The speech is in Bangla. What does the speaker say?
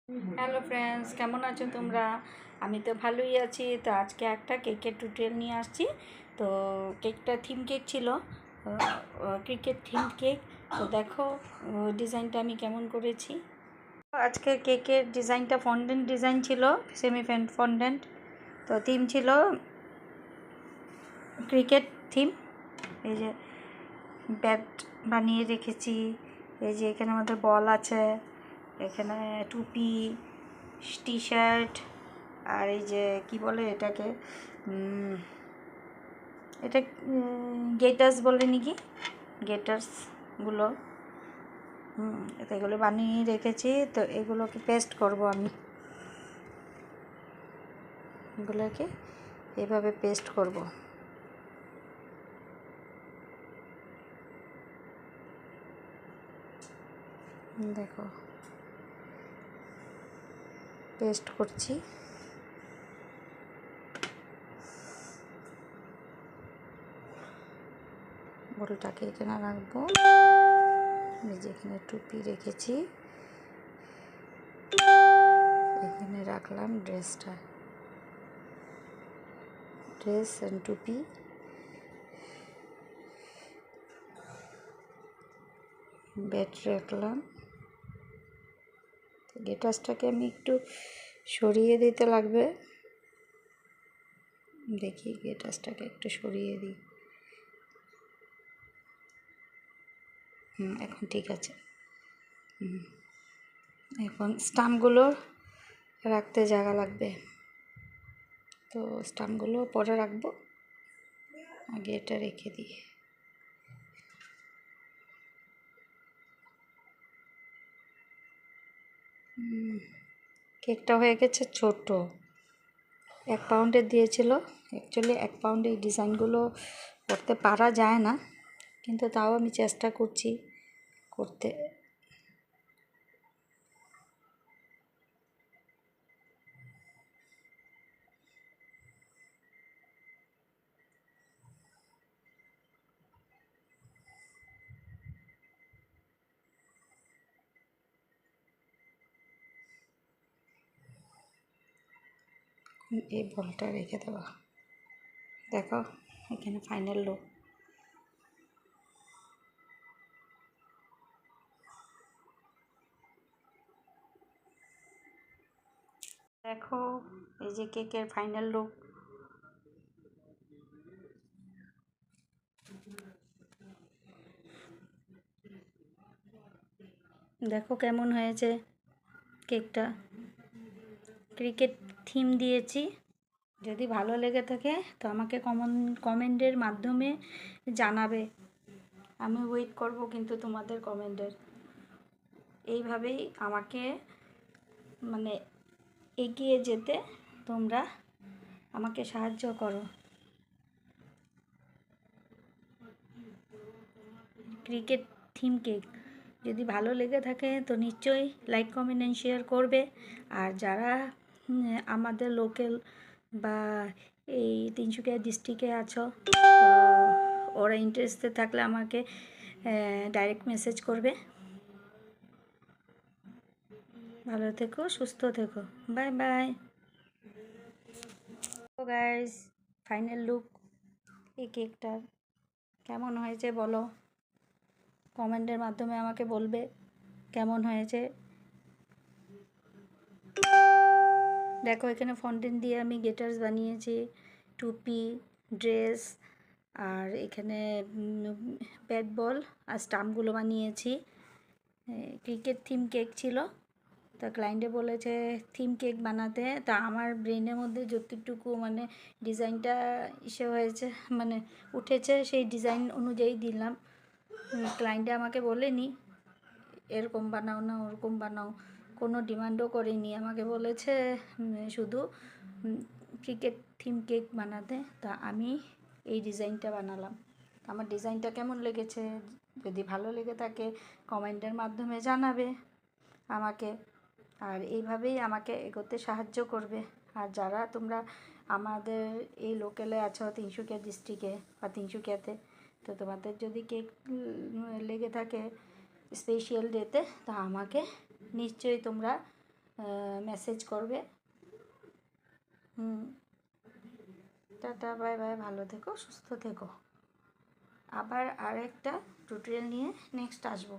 হ্যালো ফ্রেন্ডস, কেমন আছো তোমরা? আমি তো ভালোই আছি। তো আজকে একটা কেকের টিউটোরিয়াল নিয়ে আসছি। তো কেকটা থিম কেক ছিল, ক্রিকেট থিম কেক। তো দেখো ডিজাইনটা আমি কেমন করেছি। আজকে কেকের ডিজাইনটা ফন্ডেন্ট ডিজাইন ছিল, সেমি ফন্ডেন্ট। তো থিম ছিল ক্রিকেট থিম। এই যে ব্যাট বানিয়ে রেখেছি, এই যে এখানে আমাদের বল আছে, এখানে টুপি, টি শার্ট, আর এই যে কি বলে এটাকে, এটা গেটার্স বলে নাকি, গেটার্সগুলো তো এগুলো বানিয়ে রেখেছি। তো এগুলোকে পেস্ট করব আমি, এগুলোকে এভাবে পেস্ট করব। দেখো পেস্ট করছি। বলটাকে এখানে রাখবো, এই যে এখানে টুপি রেখেছি, এখানে রাখলাম ড্রেস অ্যান্ড টুপি। ব্যাট রাখলাম। গেটার্সটাকে আমি একটু সরিয়ে দিতে লাগবে, দেখি গেটার্সটাকে একটু সরিয়ে দিই। এখন ঠিক আছে। এখন স্টাম্পগুলো রাখতে জায়গা লাগবে, তো স্টাম্পগুলো পরে রাখবো, আগে এটা রেখে দিই। কেকটা হয়ে গেছে ছোট, 1 পাউন্ডের দিয়েছিল। অ্যাকচুয়ালি 1 পাউন্ডে এই ডিজাইনগুলো করতে পারা যায় না, কিন্তু তাও আমি চেষ্টা করছি করতে। এই বলটা রেখে দেওয়া, দেখো এখানে ফাইনাল লুক। দেখো এই যে কেকের ফাইনাল লুক। দেখো কেমন হয়েছে কেকটা, ক্রিকেট থিম দিয়েছি। যদি ভালো লেগে থাকে তো আমাকে কমেন্টের মাধ্যমে জানাবে, আমি ওয়েট করব কিন্তু তোমাদের কমেন্টের। এইভাবেই আমাকে মানে এগিয়ে যেতে তোমরা আমাকে সাহায্য করো। ক্রিকেট থিম কেক যদি ভালো লেগে থাকে তো নিশ্চয়ই লাইক, কমেন্ট অ্যান্ড শেয়ার করবে। আর যারা আমাদের লোকাল বা এই তিনসুকিয়া ডিস্ট্রিক্টে আছো, তো ওরা ইন্টারেস্টেড থাকলে আমাকে ডাইরেক্ট মেসেজ করবে। ভালো থেকো, সুস্থ থেকো, বাই বাই। তো গাইস, ফাইনাল লুক এই কেকটার কেমন হয়েছে বলো, কমেন্টের মাধ্যমে আমাকে বলবে কেমন হয়েছে। দেখো এখানে ফন্টেন দিয়ে আমি গেটার্স বানিয়েছি, টুপি, ড্রেস, আর এখানে ব্যাট বল আর স্টাম্পগুলো বানিয়েছি। ক্রিকেট থিম কেক ছিল, তা ক্লায়েন্টে বলেছে থিম কেক বানাতে। তা আমার ব্রেনের মধ্যে যতটুকু মানে ডিজাইনটা ইসে হয়েছে, মানে উঠেছে, সেই ডিজাইন অনুযায়ী দিলাম। ক্লায়েন্টে আমাকে বলেনি এরকম বানাও না ওরকম বানাও, কোনো ডিমান্ডও করেনি, আমাকে বলেছে শুধু ক্রিকেট থিম কেক বানাতে। তা আমি এই ডিজাইনটা বানালাম। আমার ডিজাইনটা কেমন লেগেছে, যদি ভালো লেগে থাকে কমেন্টের মাধ্যমে জানাবে আমাকে, আর এইভাবেই আমাকে এগোতে সাহায্য করবে। আর যারা তোমরা আমাদের এই লোকালে আছো তিনসুকিয়া ডিস্ট্রিক্টে বা তিনসুকিয়াতে, তো তোমাদের যদি কেক লেগে থাকে স্পেশাল ডেতে, তা আমাকে নিশ্চয়ই তোমরা মেসেজ করবে। টাটা, বাই বাই, ভালো থেকো, সুস্থ থেকো। আবার আরেকটা টিউটোরিয়াল নিয়ে নেক্সট আসবো।